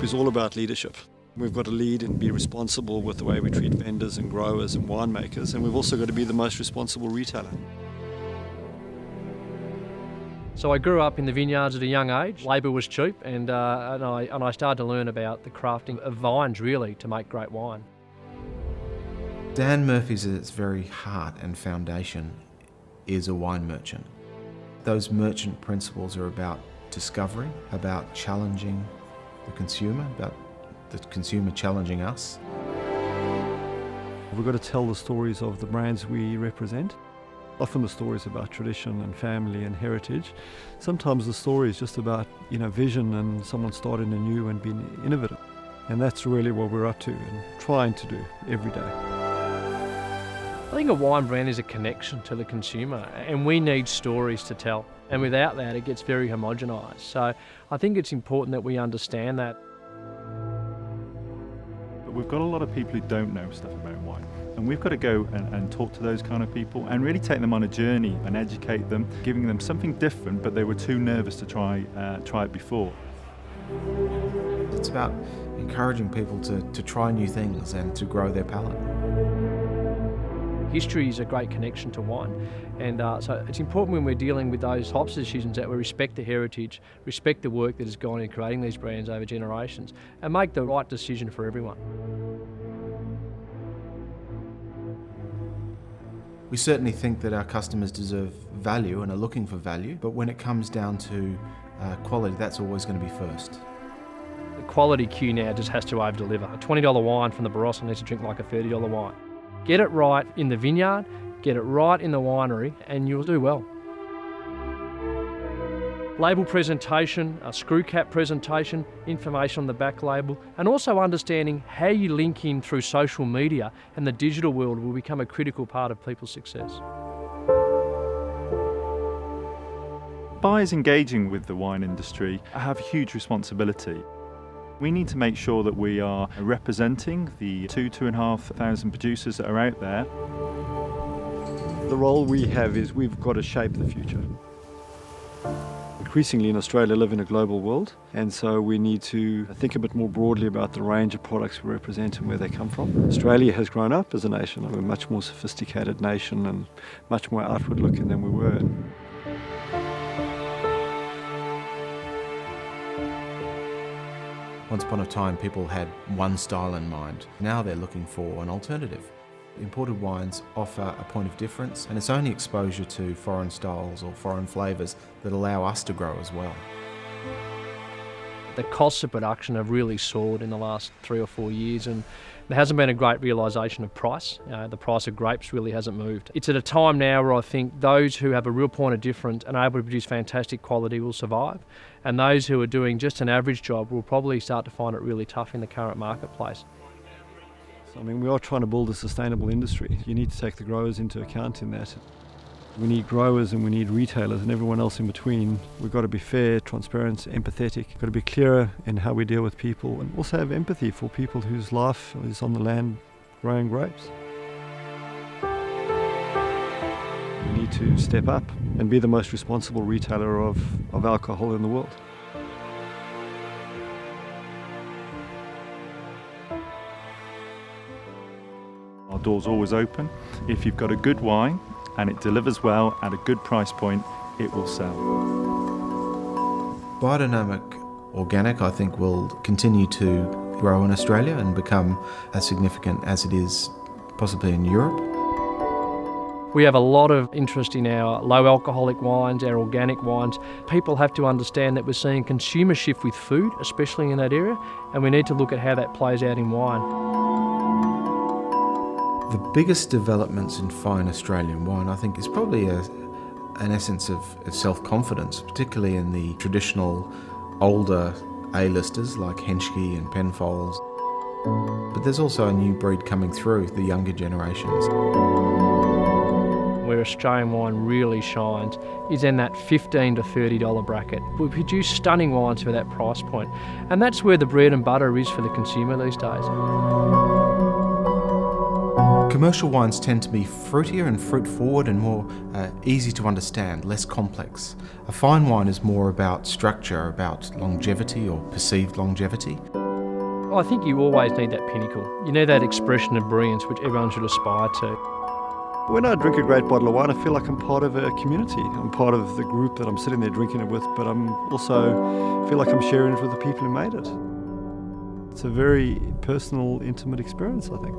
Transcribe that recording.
group is all about leadership. We've got to lead and be responsible with the way we treat vendors and growers and winemakers, and we've also got to be the most responsible retailer. So I grew up in the vineyards at a young age. Labour was cheap, and I started to learn about the crafting of vines, really, to make great wine. Dan Murphy's at its very heart and foundation is a wine merchant. Those merchant principles are about discovery, about challenging the consumer, about the consumer challenging us. We've got to tell the stories of the brands we represent. Often the stories about tradition and family and heritage. Sometimes the story is just about, vision and someone starting anew and being innovative. And that's really what we're up to and trying to do every day. I think a wine brand is a connection to the consumer, and we need stories to tell. And without that, it gets very homogenised. So I think it's important that we understand that. But we've got a lot of people who don't know stuff about wine. And we've got to go and talk to those kind of people and really take them on a journey and educate them, giving them something different, but they were too nervous to try it before. It's about encouraging people to try new things and to grow their palate. History is a great connection to wine, and so it's important when we're dealing with those types of decisions that we respect the heritage, respect the work that has gone in creating these brands over generations, and make the right decision for everyone. We certainly think that our customers deserve value and are looking for value, but when it comes down to quality, that's always going to be first. The quality queue now just has to over-deliver. A $20 wine from the Barossa needs to drink like a $30 wine. Get it right in the vineyard, get it right in the winery, and you'll do well. Label presentation, a screw cap presentation, information on the back label, and also understanding how you link in through social media and the digital world will become a critical part of people's success. Buyers engaging with the wine industry have huge responsibility. We need to make sure that we are representing the 2,500 producers that are out there. The role we have is we've got to shape the future. Increasingly in Australia live in a global world, and so we need to think a bit more broadly about the range of products we represent and where they come from. Australia has grown up as a nation. We're a much more sophisticated nation and much more outward looking than we were. Once upon a time, people had one style in mind. Now they're looking for an alternative. Imported wines offer a point of difference, and it's only exposure to foreign styles or foreign flavours that allow us to grow as well. The costs of production have really soared in the last 3 or 4 years, and there hasn't been a great realisation of price. The price of grapes really hasn't moved. It's at a time now where I think those who have a real point of difference and are able to produce fantastic quality will survive, and those who are doing just an average job will probably start to find it really tough in the current marketplace. We are trying to build a sustainable industry. You need to take the growers into account in that. We need growers and we need retailers and everyone else in between. We've got to be fair, transparent, empathetic. We've got to be clearer in how we deal with people and also have empathy for people whose life is on the land growing grapes. We need to step up and be the most responsible retailer of alcohol in the world. Our door's always open. If you've got a good wine and it delivers well at a good price point, it will sell. Biodynamic organic, I think, will continue to grow in Australia and become as significant as it is possibly in Europe. We have a lot of interest in our low alcoholic wines, our organic wines. People have to understand that we're seeing a consumer shift with food, especially in that area, and we need to look at how that plays out in wine. The biggest developments in fine Australian wine, I think, is probably an essence of self-confidence, particularly in the traditional older A-listers like Henschke and Penfolds. But there's also a new breed coming through, the younger generations. Where Australian wine really shines is in that $15 to $30 bracket. We produce stunning wines for that price point, and that's where the bread and butter is for the consumer these days. Commercial wines tend to be fruitier and fruit-forward and more easy to understand, less complex. A fine wine is more about structure, about longevity or perceived longevity. I think you always need that pinnacle. You need that expression of brilliance which everyone should aspire to. When I drink a great bottle of wine, I feel like I'm part of a community. I'm part of the group that I'm sitting there drinking it with, but I'm also feel like I'm sharing it with the people who made it. It's a very personal, intimate experience, I think.